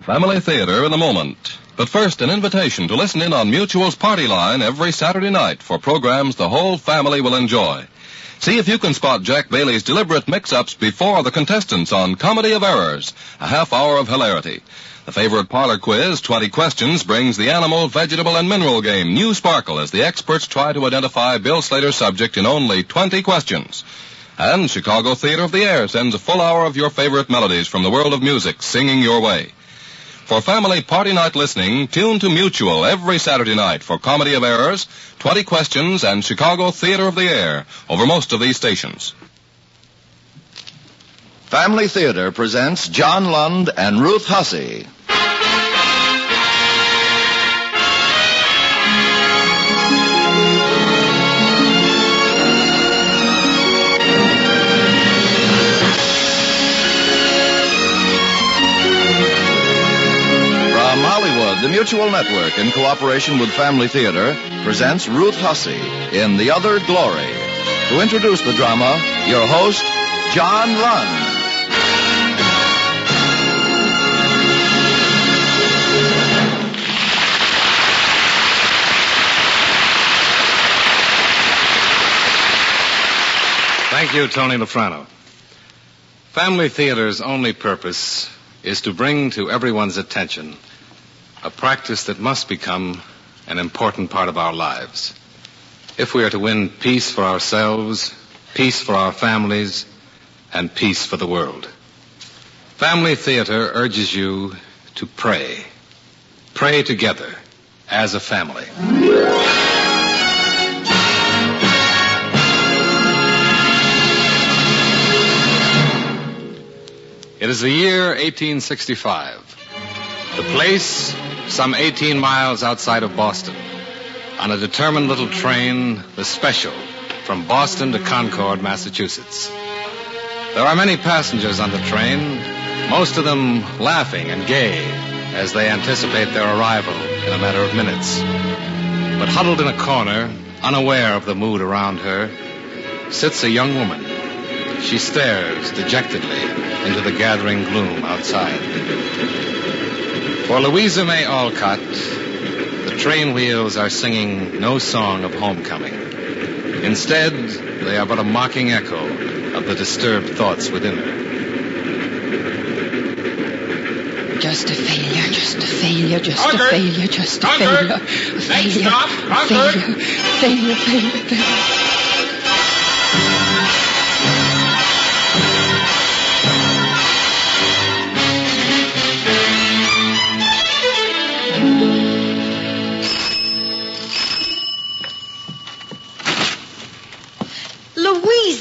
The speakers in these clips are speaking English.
Family Theater in a moment. But first, an invitation to listen in on Mutual's Party Line every Saturday night for programs the whole family will enjoy. See if you can spot Jack Bailey's deliberate mix-ups before the contestants on Comedy of Errors, a half hour of hilarity. The favorite parlor quiz, 20 Questions, brings the animal, vegetable, and mineral game, New Sparkle, as the experts try to identify Bill Slater's subject in only 20 questions. And Chicago Theater of the Air sends a full hour of your favorite melodies from the world of music, singing your way. For family party night listening, tune to Mutual every Saturday night for Comedy of Errors, 20 Questions, and Chicago Theater of the Air over most of these stations. Family Theater presents John Lund and Ruth Hussey. The Mutual Network, in cooperation with Family Theater, presents Ruth Hussey in The Other Glory. To introduce the drama, your host, John Lund. Thank you, Tony Lafrano. Family Theater's only purpose is to bring to everyone's attention a practice that must become an important part of our lives. If we are to win peace for ourselves, peace for our families, and peace for the world. Family Theater urges you to pray. Pray together as a family. It is the year 1865. The place, some 18 miles outside of Boston. On a determined little train, the Special, from Boston to Concord, Massachusetts. There are many passengers on the train, most of them laughing and gay as they anticipate their arrival in a matter of minutes. But huddled in a corner, unaware of the mood around her, sits a young woman. She stares dejectedly into the gathering gloom outside. For Louisa May Alcott, the train wheels are singing no song of homecoming. Instead, they are but a mocking echo of the disturbed thoughts within her. Just a failure, just a failure, just a failure, just a failure. A failure, failure.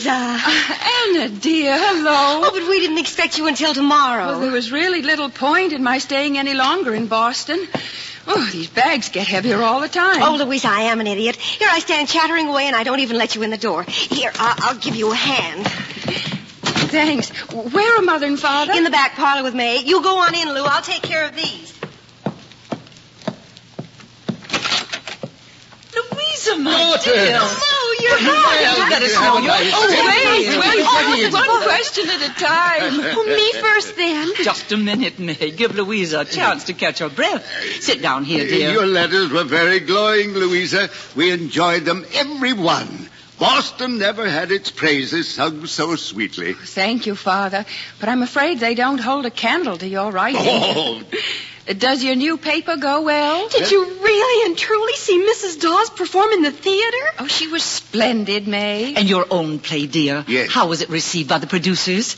Anna, dear, hello. Oh, but we didn't expect you until tomorrow. Well, there was really little point in my staying any longer in Boston. Oh, these bags get heavier all the time. Oh, Louisa, I am an idiot. Here I stand chattering away, and I don't even let you in the door. Here, I'll give you a hand. Thanks. Where are Mother and Father? In the back parlor with May. You go on in, Lou. I'll take care of these. Louisa, my dear. Oh, you're Well, let us know your... wait. One question at a time. Oh, me first, then. Just a minute, May. Give Louisa a chance to catch her breath. Sit down here, dear. Your letters were very glowing, Louisa. We enjoyed them, every one. Boston never had its praises sung so sweetly. Thank you, Father. But I'm afraid they don't hold a candle to your writing. Oh. Does your new paper go well? Did you really and truly see Mrs. Dawes perform in the theater? Oh, she was splendid, May. And your own play, dear. Yes. How was it received by the producers?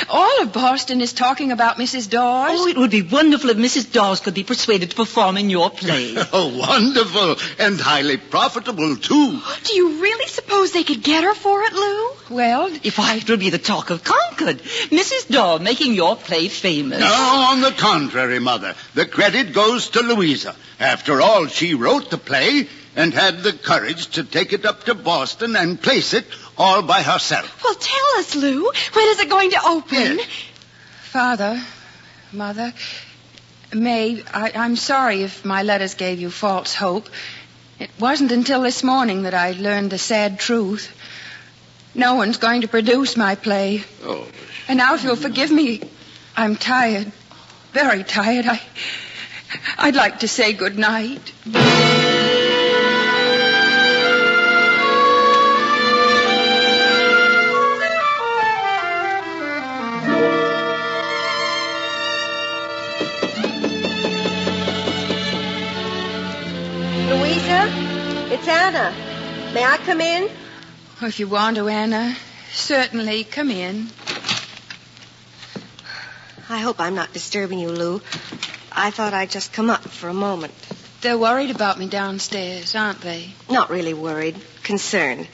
All of Boston is talking about Mrs. Dawes. Oh, it would be wonderful if Mrs. Dawes could be persuaded to perform in your play. Oh, wonderful. And highly profitable, too. Do you really suppose they could get her for it, Lou? Well, Why, it will be the talk of Concord. Mrs. Dawes making your play famous. No, on the contrary, Mother. The credit goes to Louisa. After all, she wrote the play and had the courage to take it up to Boston and place it all by herself. Well, tell us, Lou. When is it going to open? Yes. Father, Mother, May, I'm sorry if my letters gave you false hope. It wasn't until this morning that I learned the sad truth. No one's going to produce my play. Oh. And now, if you'll forgive me, I'm tired. very tired. I'd like to say good night. Louisa, it's Anna. May I come in? If you want to, Anna, certainly come in. I hope I'm not disturbing you, Lou. I thought I'd just come up for a moment. They're worried about me downstairs, aren't they? Not really worried. Concerned.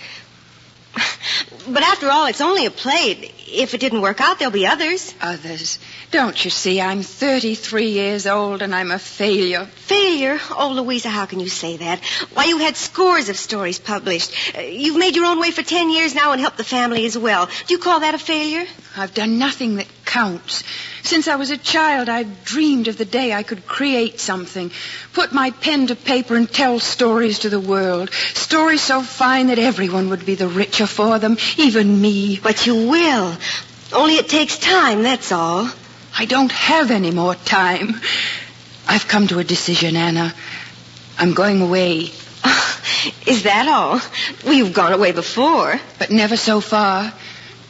But after all, it's only a play. If it didn't work out, there'll be others. Others. Don't you see, I'm 33 years old and I'm a failure. Failure? Oh, Louisa, how can you say that? Why, you had scores of stories published. You've made your own way for 10 years now and helped the family as well. Do you call that a failure? I've done nothing that counts. Since I was a child, I've dreamed of the day I could create something, put my pen to paper and tell stories to the world. Stories so fine that everyone would be the richer for them, even me. But you will. Only it takes time, that's all. I don't have any more time. I've come to a decision, Anna. I'm going away. Is that all? Well, you've gone away before. But never so far.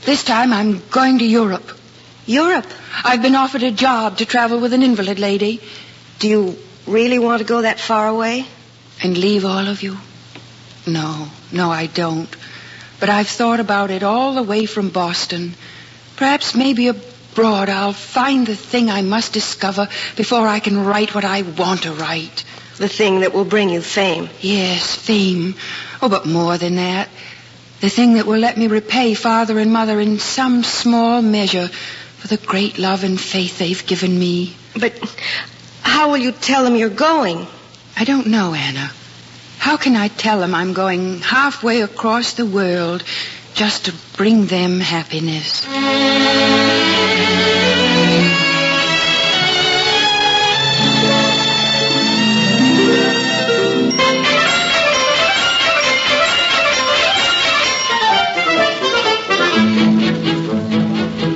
This time I'm going to Europe. Europe? I've been offered a job to travel with an invalid lady. Do you really want to go that far away? And leave all of you? No, I don't. But I've thought about it all the way from Boston. Perhaps maybe abroad I'll find the thing I must discover before I can write what I want to write. The thing that will bring you fame. Yes, fame. Oh, but more than that. The thing that will let me repay Father and Mother in some small measure for the great love and faith they've given me. But how will you tell them you're going? I don't know, Anna. How can I tell them I'm going halfway across the world just to bring them happiness?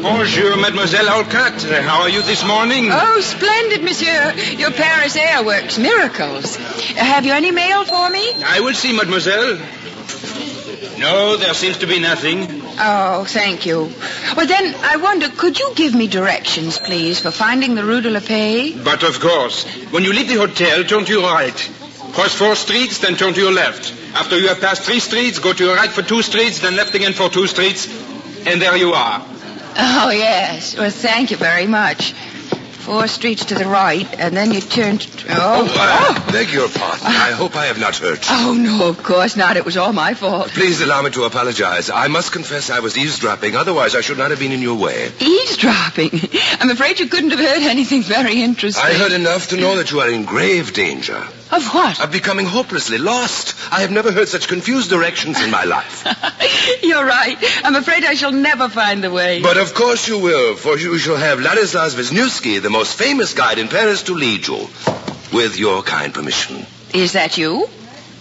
Bonjour, Mademoiselle Olcott. How are you this morning? Oh, splendid, monsieur. Your Paris air works miracles. Have you any mail for me? I will see, Mademoiselle. No, there seems to be nothing. Oh, thank you. Well, then, I wonder, could you give me directions, please, for finding the Rue de la Paix? But of course. When you leave the hotel, turn to your right. Cross 4 streets, then turn to your left. After you have passed 3 streets, go to your right for 2 streets, then left again for 2 streets. And there you are. Oh, yes. Well, thank you very much. 4 streets to the right, and then you turn to... Beg your pardon. I hope I have not hurt you. Oh, no, of course not. It was all my fault. Please allow me to apologize. I must confess I was eavesdropping. Otherwise, I should not have been in your way. Eavesdropping? I'm afraid you couldn't have heard anything very interesting. I heard enough to know that you are in grave danger. Of what? Of becoming hopelessly lost. I have never heard such confused directions in my life. You're right. I'm afraid I shall never find the way. But of course you will, for you shall have Ladislas Wisniewski, the most famous guide in Paris, to lead you. With your kind permission. Is that you?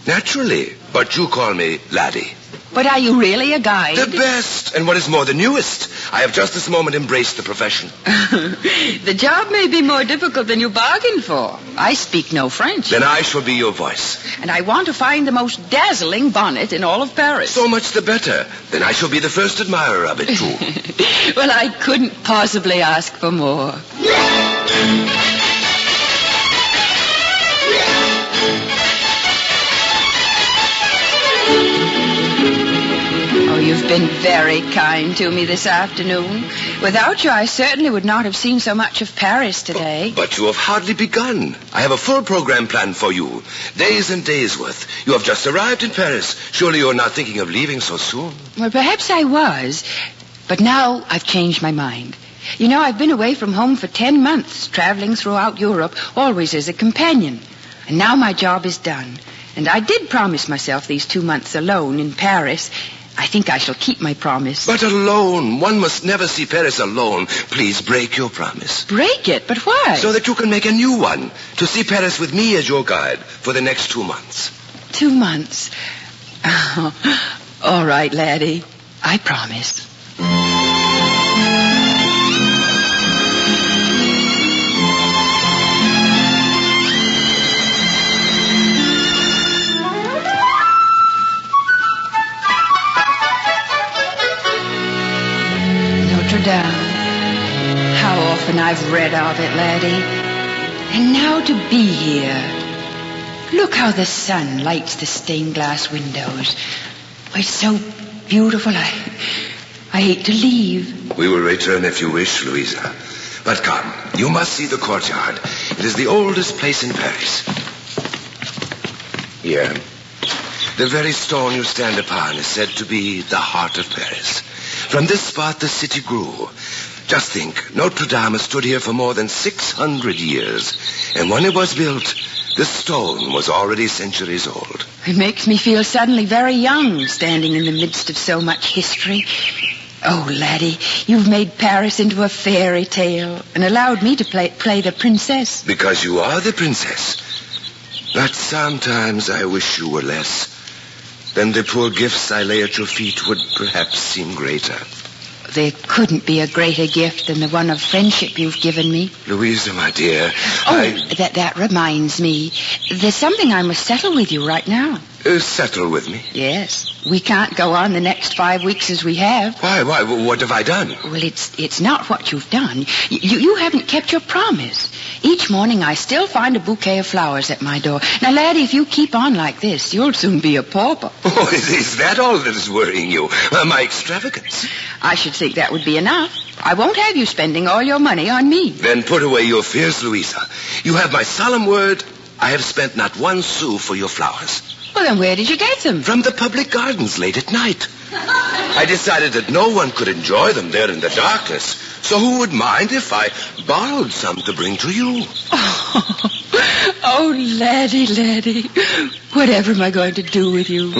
Naturally. But you call me Laddie. But are you really a guide? The best, and what is more, the newest. I have just this moment embraced the profession. The job may be more difficult than you bargained for. I speak no French. Then I shall be your voice. And I want to find the most dazzling bonnet in all of Paris. So much the better. Then I shall be the first admirer of it, too. Well, I couldn't possibly ask for more. You've been very kind to me this afternoon. Without you, I certainly would not have seen so much of Paris today. But you have hardly begun. I have a full program planned for you. Days and days worth. You have just arrived in Paris. Surely you're not thinking of leaving so soon. Well, perhaps I was. But now I've changed my mind. You know, I've been away from home for 10 months, traveling throughout Europe, always as a companion. And now my job is done. And I did promise myself these 2 months alone in Paris. I think I shall keep my promise. But alone. One must never see Paris alone. Please break your promise. Break it? But why? So that you can make a new one. To see Paris with me as your guide for the next 2 months. 2 months? Oh, all right, laddie. I promise. I've read of it, laddie. And now to be here. Look how the sun lights the stained glass windows. Oh, it's so beautiful. I hate to leave. We will return if you wish, Louisa. But come, you must see the courtyard. It is the oldest place in Paris. Here. The very stone you stand upon is said to be the heart of Paris. From this spot, the city grew. Just think, Notre Dame stood here for more than 600 years. And when it was built, the stone was already centuries old. It makes me feel suddenly very young, standing in the midst of so much history. Oh, laddie, you've made Paris into a fairy tale and allowed me to play the princess. Because you are the princess. But sometimes I wish you were less. Then the poor gifts I lay at your feet would perhaps seem greater. There couldn't be a greater gift than the one of friendship you've given me. Louisa, my dear, that reminds me. There's something I must settle with you right now. Settle with me? Yes. We can't go on the next 5 weeks as we have. Why? What have I done? Well, it's not what you've done. You haven't kept your promise. Each morning I still find a bouquet of flowers at my door. Now, laddie, if you keep on like this, you'll soon be a pauper. Oh, is that all that is worrying you? My extravagance? I should think that would be enough. I won't have you spending all your money on me. Then put away your fears, Louisa. You have my solemn word. I have spent not 1 sou for your flowers. Well, then where did you get them? From the public gardens late at night. I decided that no one could enjoy them there in the darkness. So who would mind if I borrowed some to bring to you? Oh, laddie. Whatever am I going to do with you?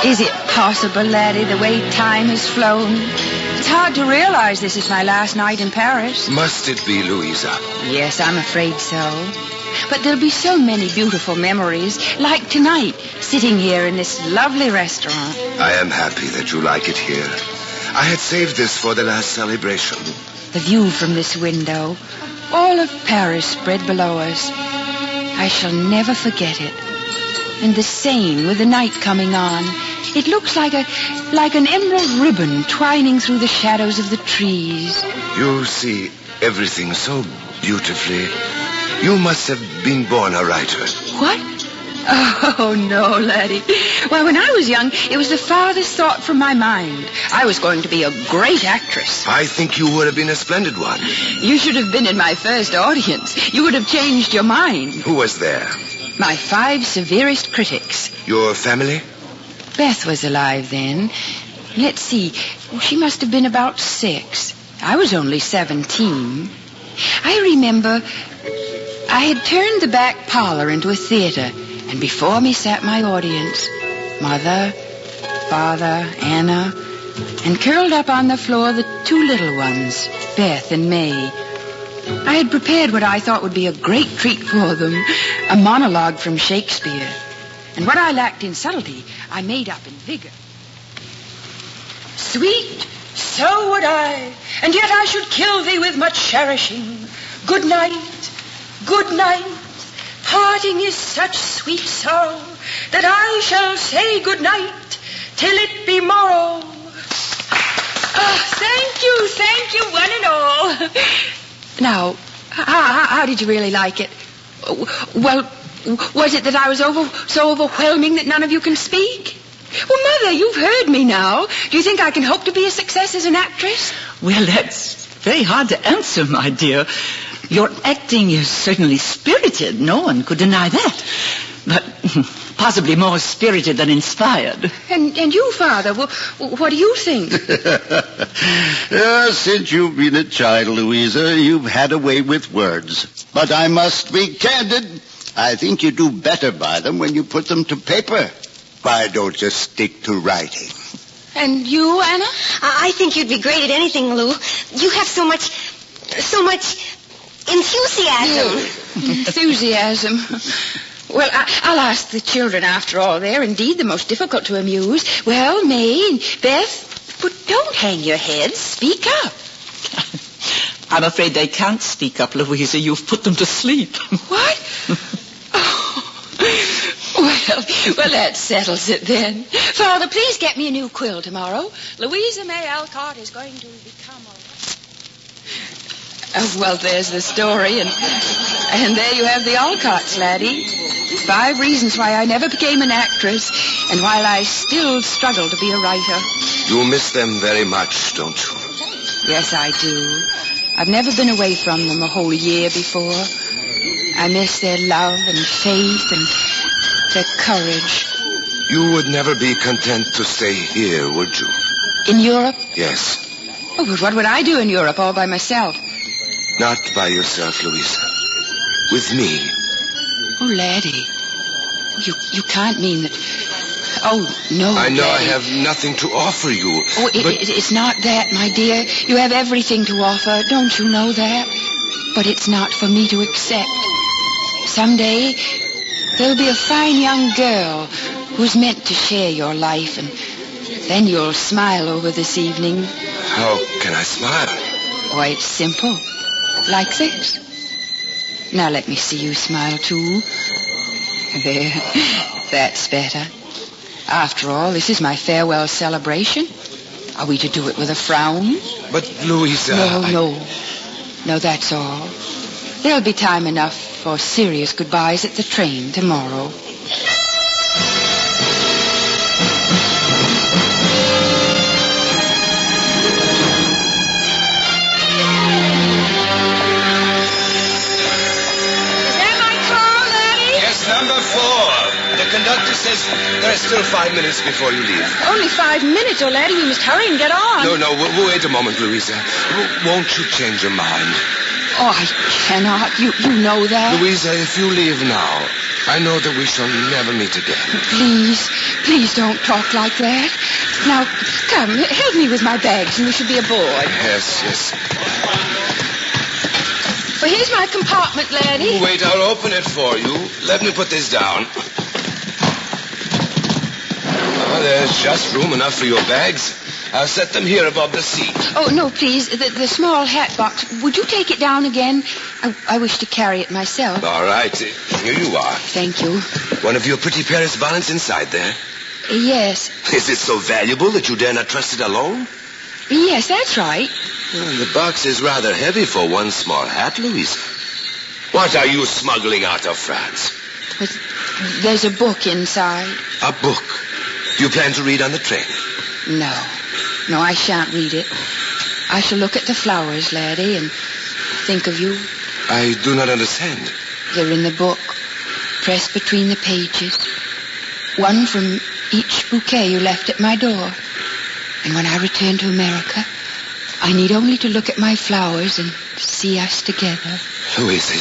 Is it possible, laddie, the way time has flown? It's hard to realize this is my last night in Paris. Must it be, Louisa? Yes, I'm afraid so. But there'll be so many beautiful memories, like tonight, sitting here in this lovely restaurant. I am happy that you like it here. I had saved this for the last celebration. The view from this window, all of Paris spread below us. I shall never forget it. And the Seine with the night coming on. It looks like an emerald ribbon twining through the shadows of the trees. You see everything so beautifully. You must have been born a writer. What? Oh, no, laddie. Well, when I was young, it was the farthest thought from my mind. I was going to be a great actress. I think you would have been a splendid one. You should have been in my first audience. You would have changed your mind. Who was there? My 5 severest critics. Your family? Beth was alive then. Let's see. She must have been about 6. I was only 17. I remember I had turned the back parlor into a theater, and before me sat my audience. Mother, Father, Anna, and curled up on the floor the 2 little ones, Beth and May. I had prepared what I thought would be a great treat for them, a monologue from Shakespeare. And what I lacked in subtlety, I made up in vigor. Sweet, so would I, and yet I should kill thee with much cherishing. Good night, good night. Parting is such sweet sorrow that I shall say good night till it be morrow. Oh, thank you, one and all. Now, how did you really like it? Well, was it that I was so overwhelming that none of you can speak? Well, Mother, you've heard me now. Do you think I can hope to be a success as an actress? Well, that's very hard to answer, my dear. Your acting is certainly spirited. No one could deny that. But possibly more spirited than inspired. And you, Father, what do you think? Since you've been a child, Louisa, you've had a way with words. But I must be candid. I think you do better by them when you put them to paper. Why don't you stick to writing? And you, Anna? I think you'd be great at anything, Lou. You have so much enthusiasm. Enthusiasm. Well, I'll ask the children after all. They're indeed the most difficult to amuse. Well, May and Beth, but don't hang your heads. Speak up. I'm afraid they can't speak up, Louisa. You've put them to sleep. What? Well, that settles it then. Father, please get me a new quill tomorrow. Louisa May Alcott is going to become a... well, there's the story, and there you have the Alcotts, laddie. 5 reasons why I never became an actress, and while I still struggle to be a writer. You miss them very much, don't you? Yes, I do. I've never been away from them a whole year before. I miss their love and faith and their courage. You would never be content to stay here, would you? In Europe? Yes. Oh, but what would I do in Europe all by myself? Not by yourself, Louisa. With me. Oh, laddie. You can't mean that... Oh, no, I know laddie. I have nothing to offer you. Oh, it's not that, my dear. You have everything to offer. Don't you know that? But it's not for me to accept. Someday, there'll be a fine young girl who's meant to share your life, and then you'll smile over this evening. How can I smile? Why, it's simple. Like this. Now let me see you smile, too. There. That's better. After all, this is my farewell celebration. Are we to do it with a frown? But, Louisa... No, that's all. There'll be time enough for serious goodbyes at the train tomorrow. Number 4. The conductor says there are still 5 minutes before you leave. Only 5 minutes, oh, laddie. We must hurry and get on. No, wait a moment, Louisa. Won't you change your mind? Oh, I cannot. You know that. Louisa, if you leave now, I know that we shall never meet again. Please don't talk like that. Now, come, help me with my bags and we should be aboard. Yes. Well, here's my compartment, laddie. Wait, I'll open it for you. Let me put this down. Oh, there's just room enough for your bags. I'll set them here above the seat. Oh, no, please. The small hat box. Would you take it down again? I wish to carry it myself. All right. Here you are. Thank you. One of your pretty Paris bonnets inside there? Yes. Is it so valuable that you dare not trust it alone? Yes, that's right. Well, the box is rather heavy for one small hat, Louisa. What are you smuggling out of France? But there's a book inside. A book? Do you plan to read on the train? No, I shan't read it. I shall look at the flowers, laddie, and think of you. I do not understand. They're in the book, pressed between the pages. One from each bouquet you left at my door. And when I return to America, I need only to look at my flowers and see us together. Louisa,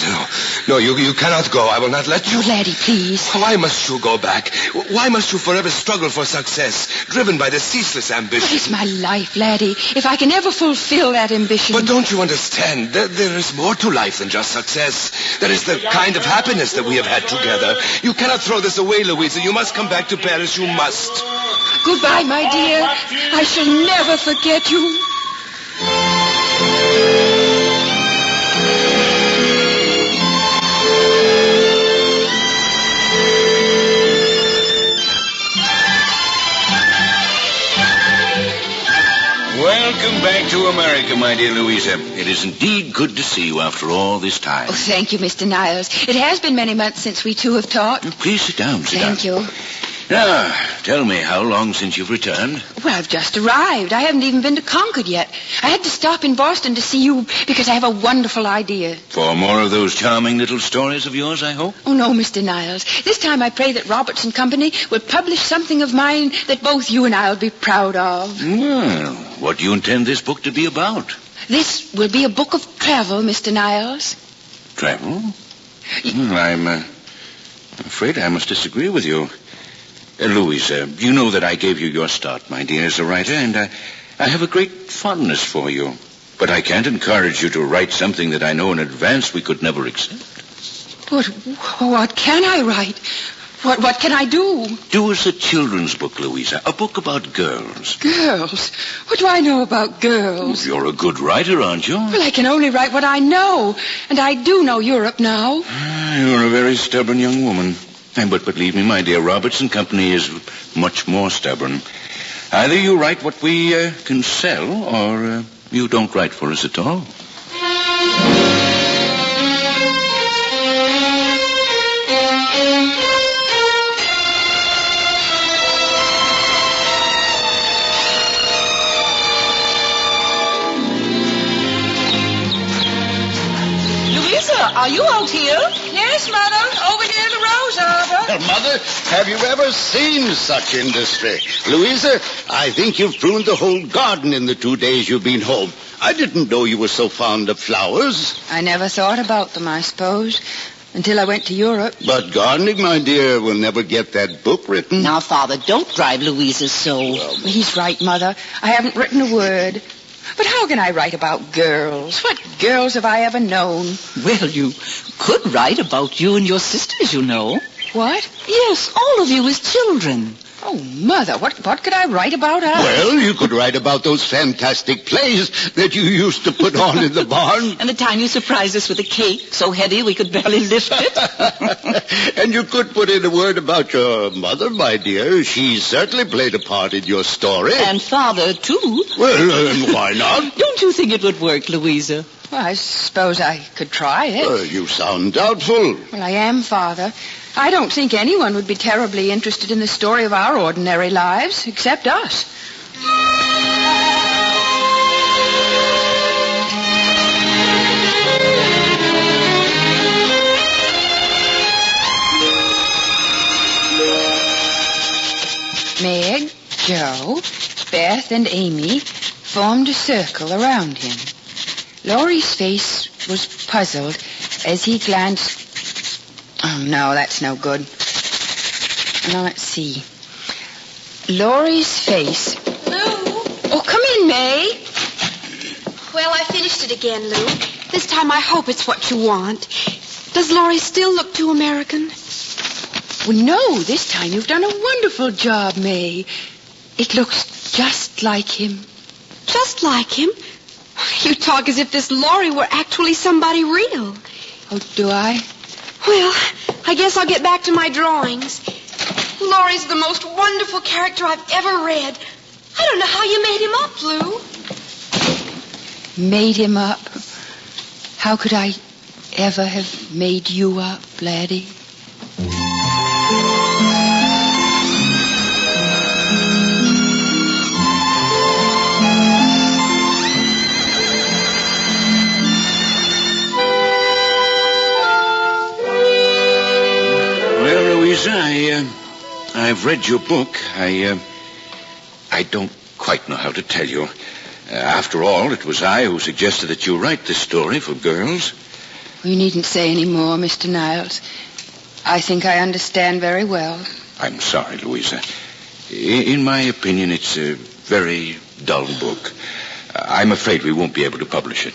no, you cannot go. I will not let you. Oh, laddie, please. Why must you go back? Why must you forever struggle for success, driven by the ceaseless ambition? But it's my life, laddie. If I can ever fulfill that ambition... But don't you understand? There is more to life than just success. There is the kind of happiness that we have had together. You cannot throw this away, Louisa. You must come back to Paris. You must. Goodbye, my dear. I shall never forget you. Welcome back to America, my dear Louisa. It is indeed good to see you after all this time. Oh, thank you, Mr. Niles. It has been many months since we two have talked. Please sit down, Thank you. Now, tell me, how long since you've returned? Well, I've just arrived. I haven't even been to Concord yet. I had to stop in Boston to see you because I have a wonderful idea. For more of those charming little stories of yours, I hope? Oh, no, Mr. Niles. This time I pray that Roberts and Company will publish something of mine that both you and I will be proud of. Well, what do you intend this book to be about? This will be a book of travel, Mr. Niles. Travel? I'm afraid I must disagree with you. Louisa, you know that I gave you your start, my dear, as a writer, and I have a great fondness for you. But I can't encourage you to write something that I know in advance we could never accept. But what can I write? What can I do? Do us a children's book, Louisa. A book about girls. Girls? What do I know about girls? You're a good writer, aren't you? Well, I can only write what I know. And I do know Europe now. You're a very stubborn young woman. But believe me, my dear, Robertson Company is much more stubborn. Either you write what we can sell, or you don't write for us at all. Are you out here? Yes, Mother. Over near the Rose Arbor. Mother, have you ever seen such industry? Louisa, I think you've pruned the whole garden in the 2 days you've been home. I didn't know you were so fond of flowers. I never thought about them, I suppose, until I went to Europe. But gardening, my dear, will never get that book written. Now, Father, don't drive Louisa so. He's right, Mother. I haven't written a word. But how can I write about girls? What girls have I ever known? Well, you could write about you and your sisters, you know. What? Yes, all of you as children. Oh, Mother, what could I write about us? Well, you could write about those fantastic plays that you used to put on in the barn. And the time you surprised us with a cake so heavy we could barely lift it. And you could put in a word about your mother, my dear. She certainly played a part in your story. And Father, too. Well, and why not? Don't you think it would work, Louisa? Well, I suppose I could try it. You sound doubtful. Well, I am, Father. I don't think anyone would be terribly interested in the story of our ordinary lives, except us. Meg, Joe, Beth, and Amy formed a circle around him. Laurie's face was puzzled as he glanced... Oh, no, that's no good. Now, let's see. Laurie's face... Lou? Oh, come in, May. Well, I finished it again, Lou. This time I hope it's what you want. Does Laurie still look too American? Well, no, this time you've done a wonderful job, May. It looks just like him. Just like him? You talk as if this Laurie were actually somebody real. Oh, do I? Well, I guess I'll get back to my drawings. Laurie's the most wonderful character I've ever read. I don't know how you made him up, Lou. Made him up? How could I ever have made you up, laddie? I've read your book. I don't quite know how to tell you. After all, it was I who suggested that you write this story for girls. You needn't say any more, Mr. Niles. I think I understand very well. I'm sorry, Louisa. In my opinion, it's a very dull book. I'm afraid we won't be able to publish it.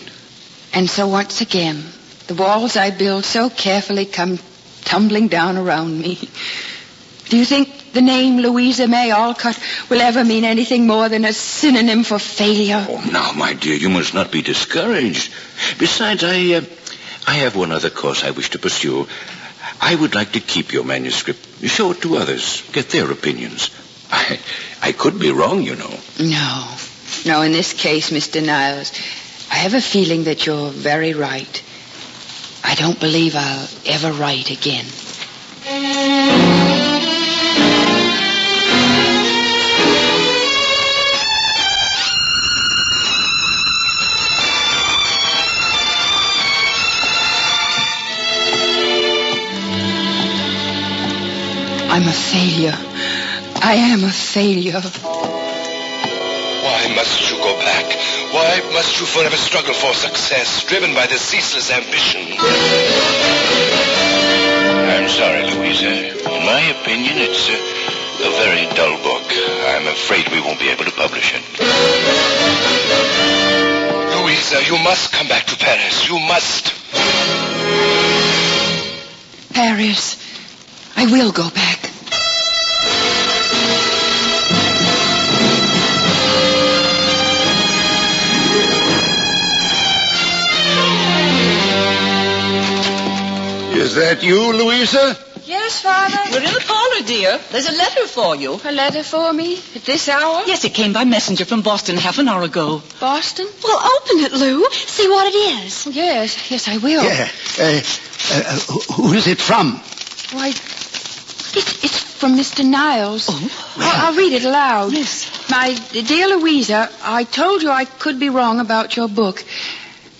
And so once again, the walls I build so carefully come tumbling down around me. Do you think the name Louisa May Alcott will ever mean anything more than a synonym for failure? Oh, now, my dear, you must not be discouraged. Besides, I have one other course I wish to pursue. I would like to keep your manuscript, show it to others, get their opinions. I could be wrong, you know. No, in this case, Mr. Niles, I have a feeling that you're very right. I don't believe I'll ever write again. I'm a failure. I am a failure. Why must you go back? Why must you forever struggle for success, driven by the ceaseless ambition? I'm sorry, Louisa. In my opinion, it's a very dull book. I'm afraid we won't be able to publish it. Louisa, you must come back to Paris. You must. Paris. I will go back. Is that you, Louisa? Yes, Father. We're in the parlor, dear. There's a letter for you. A letter for me at this hour? Yes, it came by messenger from Boston half an hour ago. Boston? Well, open it, Lou. See what it is. Yes, I will. Yeah. Who is it from? Why, it's from Mr. Niles. Oh, I'll read it aloud. Yes. My dear Louisa, I told you I could be wrong about your book.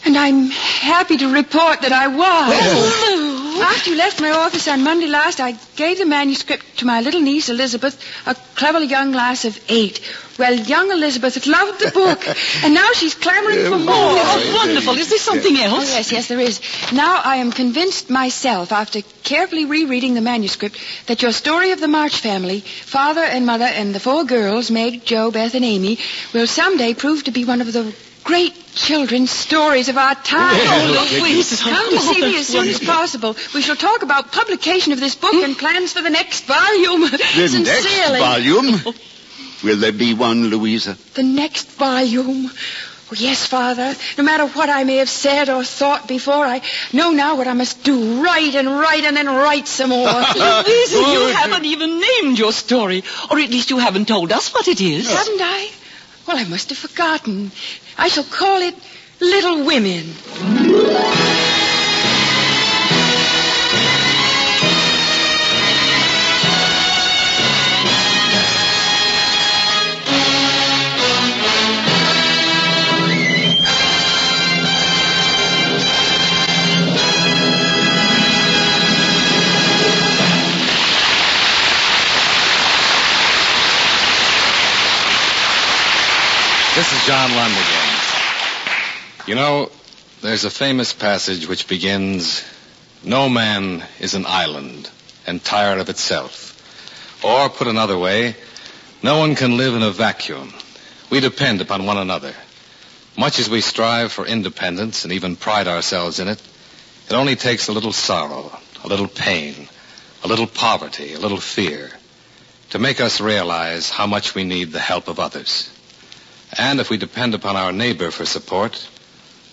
And I'm happy to report that I was. Lou. After you left my office on Monday last, I gave the manuscript to my little niece, Elizabeth, a clever young lass of 8. Well, young Elizabeth loved the book, and now she's clamoring for more. Oh, wonderful. Is there something else? Oh, yes, there is. Now I am convinced myself, after carefully rereading the manuscript, that your story of the March family, father and mother and the 4 girls, Meg, Jo, Beth, and Amy, will someday prove to be one of the great children's stories of our time. Oh, Louise. Come to see me as soon as possible. We shall talk about publication of this book and plans for the next volume. The Sincerely. next volume? Will there be one, Louisa? The next volume. Oh, yes, Father. No matter what I may have said or thought before, I know now what I must do. Write and then write some more. Louisa, you haven't even named your story. Or at least you haven't told us what it is. Haven't I? Well, I must have forgotten. I shall call it Little Women. This is John Lund again. You know, there's a famous passage which begins, "No man is an island, entire of itself." Or, put another way, no one can live in a vacuum. We depend upon one another. Much as we strive for independence and even pride ourselves in it, it only takes a little sorrow, a little pain, a little poverty, a little fear, to make us realize how much we need the help of others. And if we depend upon our neighbor for support,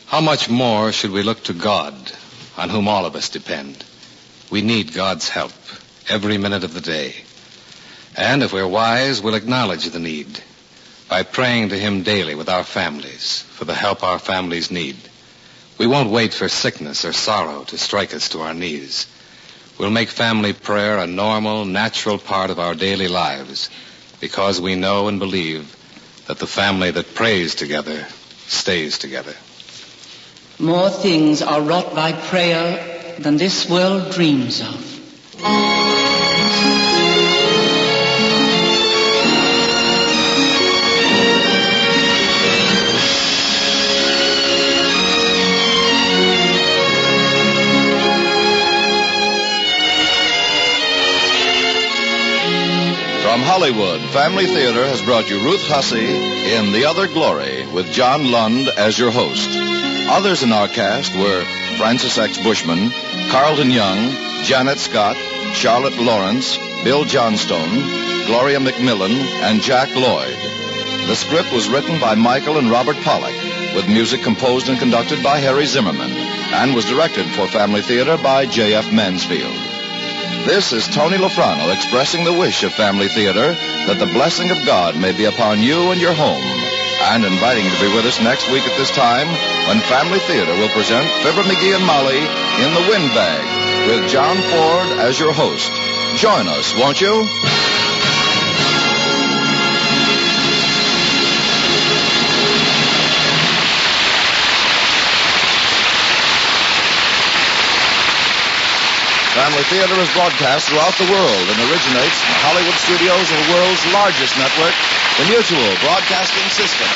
how much more should we look to God, on whom all of us depend? We need God's help every minute of the day. And if we're wise, we'll acknowledge the need by praying to Him daily with our families for the help our families need. We won't wait for sickness or sorrow to strike us to our knees. We'll make family prayer a normal, natural part of our daily lives because we know and believe that the family that prays together stays together. More things are wrought by prayer than this world dreams of. From Hollywood, Family Theater has brought you Ruth Hussey in The Other Glory with John Lund as your host. Others in our cast were Francis X. Bushman, Carlton Young, Janet Scott, Charlotte Lawrence, Bill Johnstone, Gloria McMillan, and Jack Lloyd. The script was written by Michael and Robert Pollack, with music composed and conducted by Harry Zimmerman, and was directed for Family Theater by J.F. Mansfield. This is Tony Lofrano expressing the wish of Family Theater that the blessing of God may be upon you and your home, and inviting you to be with us next week at this time when Family Theater will present Fibber McGee and Molly in The Windbag with John Ford as your host. Join us, won't you? Family Theater is broadcast throughout the world and originates in the Hollywood studios of the world's largest network, the Mutual Broadcasting System.